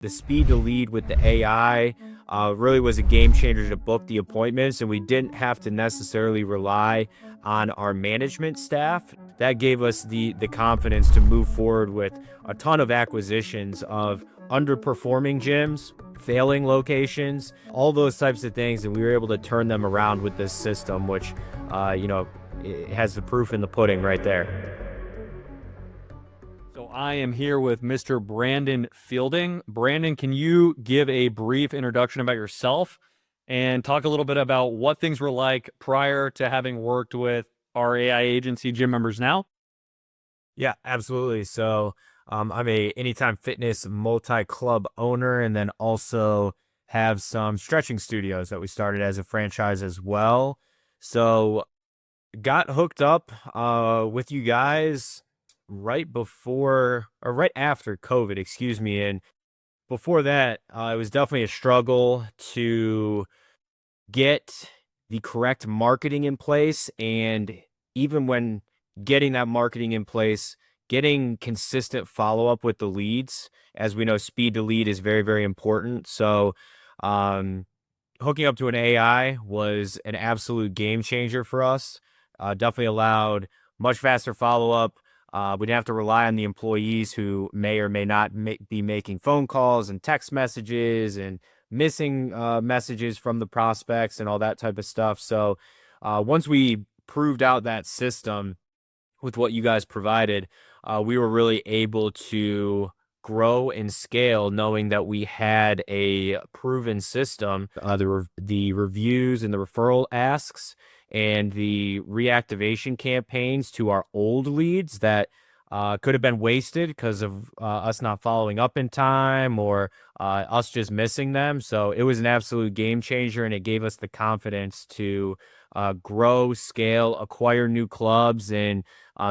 The speed to lead with the AI really was a game changer to book the appointments, and we didn't have to necessarily rely on our management staff. That gave us the confidence to move forward with a ton of acquisitions of underperforming gyms, failing locations, all those types of things, and we were able to turn them around with this system, which it has the proof in the pudding right there. So I am here with Mr. Brandon Fielding. Brandon, can you give a brief introduction about yourself and talk a little bit about what things were like prior to having worked with our AI agency gym members now? Yeah, absolutely. So I'm a Anytime Fitness multi-club owner, and then also have some stretching studios that we started as a franchise as well. So got hooked up with you guys right before or right after COVID, excuse me. And before that, it was definitely a struggle to get the correct marketing in place. And even when getting that marketing in place, getting consistent follow up with the leads. As we know, speed to lead is very, very important. So, um, hooking up to an AI was an absolute game changer for us. Definitely allowed much faster follow up. We didn't have to rely on the employees who may or may not be making phone calls and text messages and missing messages from the prospects and all that type of stuff. So once we proved out that system with what you guys provided, we were really able to grow and scale, knowing that we had a proven system. The reviews and the referral asks and the reactivation campaigns to our old leads that could have been wasted because of us not following up in time, or us just missing them. So it was an absolute game changer, and it gave us the confidence to grow, scale, acquire new clubs, and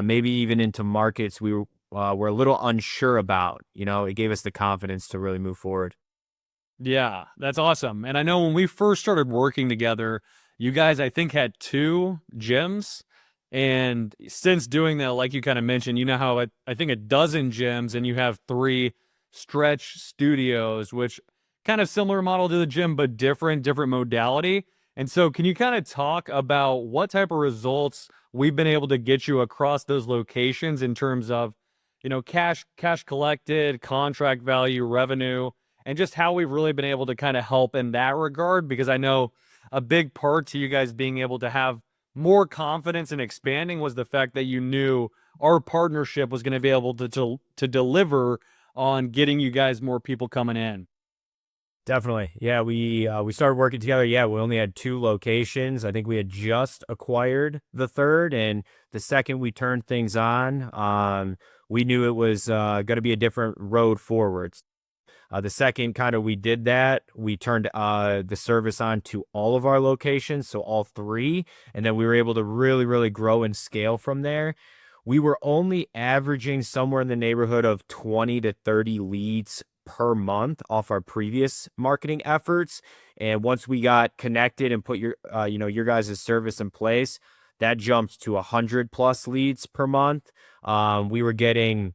maybe even into markets were a little unsure about. It gave us the confidence to really move forward. Yeah, that's awesome. And I know when we first started working together, you guys, I think, had two gyms. And since doing that, like you kind of mentioned, you know how I think a dozen gyms and you have three stretch studios, which kind of similar model to the gym, but different modality. And so can you kind of talk about what type of results we've been able to get you across those locations in terms of, cash collected, contract value, revenue, and just how we've really been able to kind of help in that regard? Because I know a big part to you guys being able to have more confidence in expanding was the fact that you knew our partnership was going to be able to deliver on getting you guys more people coming in. Definitely. Yeah, we started working together. Yeah, we only had two locations. I think we had just acquired the third, and the second we turned things on, we knew it was going to be a different road forwards. The second kind of we did that, we turned the service on to all of our locations, so all three, and then we were able to really, really grow and scale from there. We were only averaging somewhere in the neighborhood of 20 to 30 leads per month off our previous marketing efforts. And once we got connected and put your guys' service in place, that jumped to 100 plus leads per month. We were getting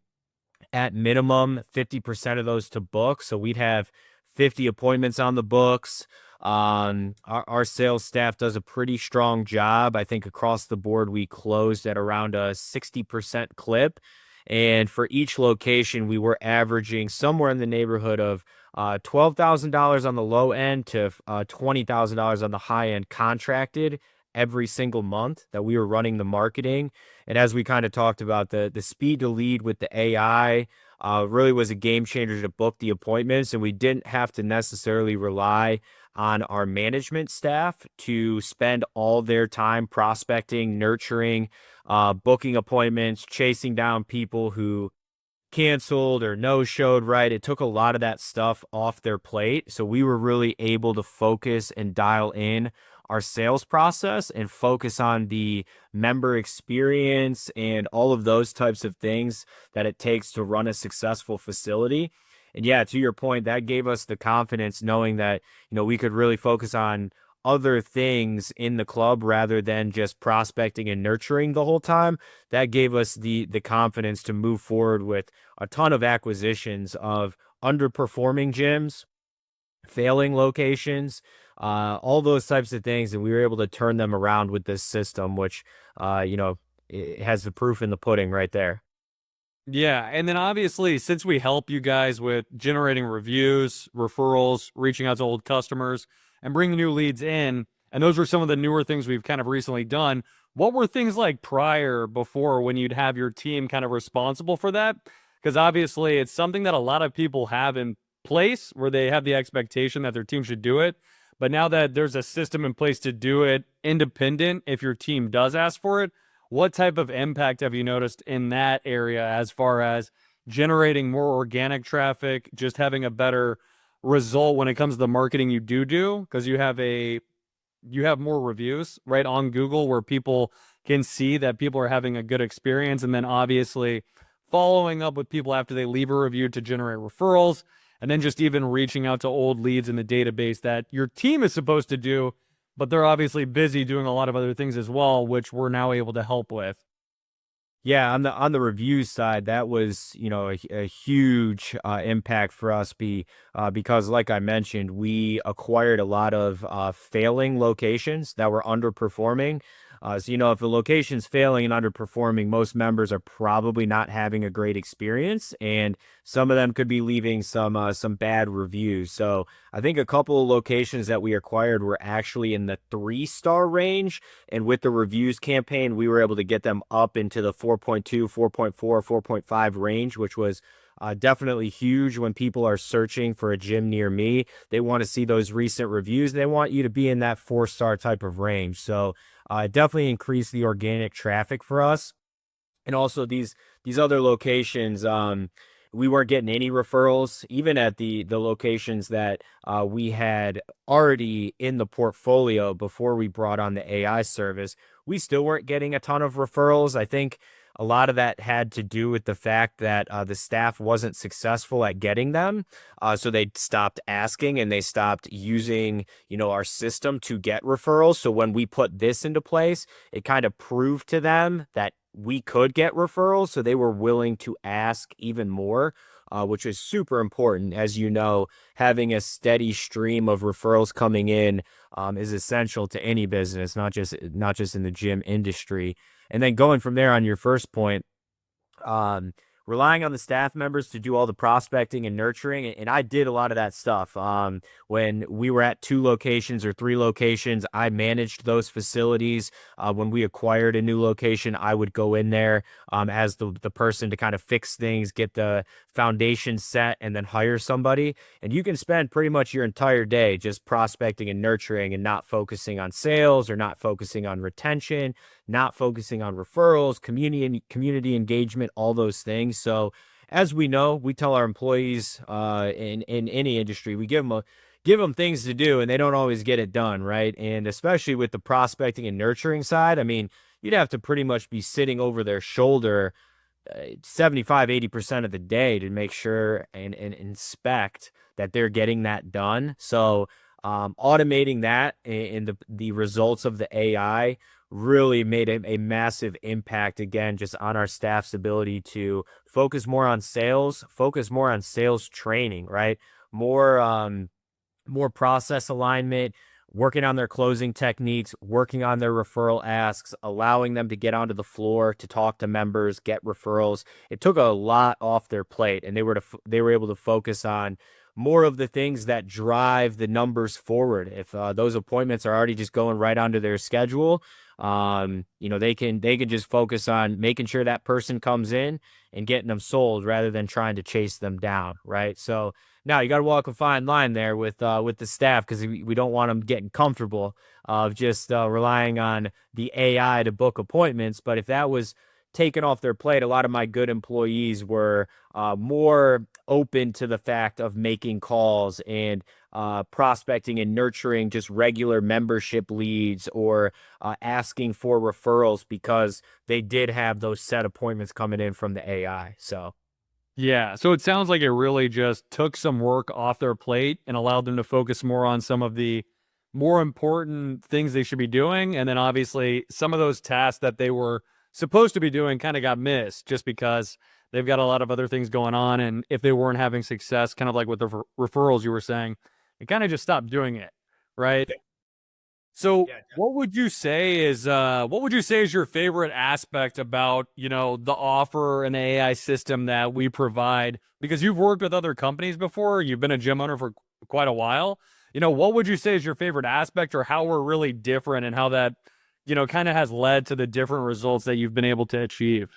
at minimum 50% of those to book. So we'd have 50 appointments on the books. Our sales staff does a pretty strong job. I think across the board, we closed at around a 60% clip. And for each location, we were averaging somewhere in the neighborhood of $12,000 on the low end to $20,000 on the high end contracted every single month that we were running the marketing. And as we kind of talked about, the speed to lead with the AI really was a game changer to book the appointments. And we didn't have to necessarily rely on our management staff to spend all their time prospecting, nurturing, booking appointments, chasing down people who canceled or no showed, right? It took a lot of that stuff off their plate. So we were really able to focus and dial in our sales process and focus on the member experience and all of those types of things that it takes to run a successful facility. And yeah, to your point, that gave us the confidence knowing that, we could really focus on other things in the club rather than just prospecting and nurturing the whole time. That gave us the confidence to move forward with a ton of acquisitions of underperforming gyms, failing locations, all those types of things, and we were able to turn them around with this system, which it has the proof in the pudding right there. Yeah, and then obviously, since we help you guys with generating reviews, referrals, reaching out to old customers, and bringing new leads in, and those are some of the newer things we've kind of recently done. What were things like prior, before, when you'd have your team kind of responsible for that? Because obviously, it's something that a lot of people have in place where they have the expectation that their team should do it. But now that there's a system in place to do it independent, if your team does ask for it, what type of impact have you noticed in that area as far as generating more organic traffic, just having a better result when it comes to the marketing you do? Because you have more reviews right on Google where people can see that people are having a good experience, and then obviously following up with people after they leave a review to generate referrals, and then just even reaching out to old leads in the database that your team is supposed to do, but they're obviously busy doing a lot of other things as well, which we're now able to help with. Yeah, on the reviews side, that was a huge impact for us. Because like I mentioned, we acquired a lot of failing locations that were underperforming. So if the location's failing and underperforming, most members are probably not having a great experience, and some of them could be leaving some bad reviews. So I think a couple of locations that we acquired were actually in the 3-star range, and with the reviews campaign, we were able to get them up into the 4.2, 4.4, 4.5 range, which was definitely huge. When people are searching for a gym near me, they want to see those recent reviews. They want you to be in that 4-star type of range. So it definitely increased the organic traffic for us. And also these other locations, we weren't getting any referrals, even at the locations that we had already in the portfolio before we brought on the AI service. We still weren't getting a ton of referrals. I think a lot of that had to do with the fact that the staff wasn't successful at getting them. So they stopped asking, and they stopped using, our system to get referrals. So when we put this into place, it kind of proved to them that we could get referrals. So they were willing to ask even more, which is super important. As you know, having a steady stream of referrals coming in is essential to any business, not just in the gym industry. And then going from there, on your first point, um, relying on the staff members to do all the prospecting and nurturing. And I did a lot of that stuff. When we were at 2 locations or 3 locations, I managed those facilities. When we acquired a new location, I would go in there as the person to kind of fix things, get the foundation set, and then hire somebody. And you can spend pretty much your entire day just prospecting and nurturing, and not focusing on sales, or not focusing on retention, not focusing on referrals, community engagement, all those things. So as we know, we tell our employees in any industry, we give them things to do, and they don't always get it done, right? And especially with the prospecting and nurturing side, I mean, you'd have to pretty much be sitting over their shoulder 75-80% of the day to make sure and inspect that they're getting that done. So automating that, and the results of the AI really made a massive impact, again, just on our staff's ability to focus more on sales training, right? More process alignment, working on their closing techniques, working on their referral asks, allowing them to get onto the floor to talk to members, get referrals. It took a lot off their plate, and they were able to focus on more of the things that drive the numbers forward. If those appointments are already just going right onto their schedule, they can just focus on making sure that person comes in and getting them sold, rather than trying to chase them down, right? So now you got to walk a fine line there with the staff, because we don't want them getting comfortable of just relying on the AI to book appointments. But if that was taken off their plate, a lot of my good employees were more open to the fact of making calls and prospecting and nurturing just regular membership leads, or asking for referrals, because they did have those set appointments coming in from the AI. So Yeah, so it sounds like it really just took some work off their plate and allowed them to focus more on some of the more important things they should be doing. And then obviously some of those tasks that they were supposed to be doing kind of got missed just because they've got a lot of other things going on. And if they weren't having success, kind of like with the referrals you were saying, they kind of just stopped doing it. Right. So Yeah. what would you say is your favorite aspect about, the offer and the AI system that we provide? Because you've worked with other companies before, you've been a gym owner for quite a while. What would you say is your favorite aspect, or how we're really different, and how that, kind of has led to the different results that you've been able to achieve?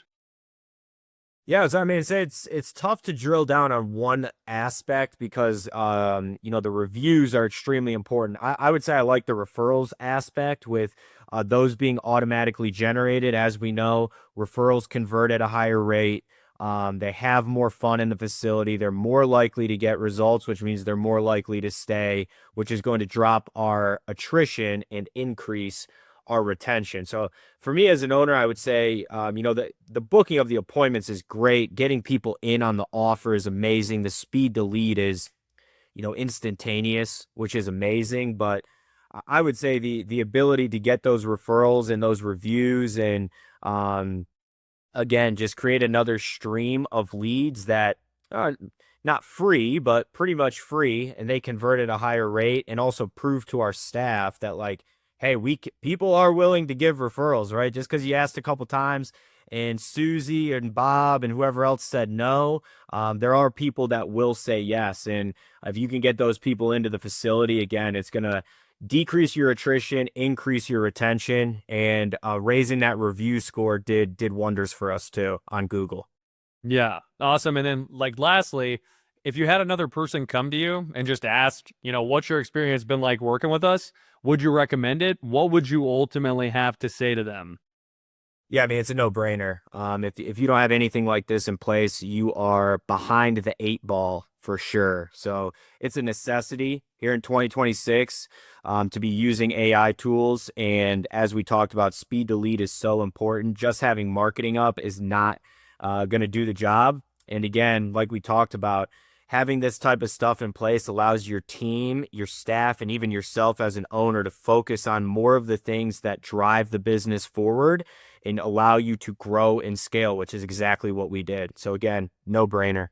Yeah, so I mean, it's tough to drill down on one aspect because the reviews are extremely important. I would say I like the referrals aspect with those being automatically generated. As we know, referrals convert at a higher rate. They have more fun in the facility. They're more likely to get results, which means they're more likely to stay, which is going to drop our attrition and increase our retention. So for me as an owner, I would say, the booking of the appointments is great. Getting people in on the offer is amazing. The speed to lead is, instantaneous, which is amazing. But I would say the ability to get those referrals and those reviews and again, just create another stream of leads that are not free, but pretty much free, and they convert at a higher rate, and also prove to our staff that like, hey, people are willing to give referrals, right? Just because you asked a couple times and Susie and Bob and whoever else said no, there are people that will say yes. And if you can get those people into the facility, again, it's going to decrease your attrition, increase your retention, and raising that review score did wonders for us too on Google. Yeah, awesome. And then, like, lastly, if you had another person come to you and just ask, what's your experience been like working with us? Would you recommend it? What would you ultimately have to say to them? Yeah, I mean, it's a no-brainer. If you don't have anything like this in place, you are behind the eight ball for sure. So it's a necessity here in 2026 to be using AI tools. And as we talked about, speed to lead is so important. Just having marketing up is not going to do the job. And again, like we talked about, having this type of stuff in place allows your team, your staff, and even yourself as an owner to focus on more of the things that drive the business forward and allow you to grow and scale, which is exactly what we did. So again, no brainer.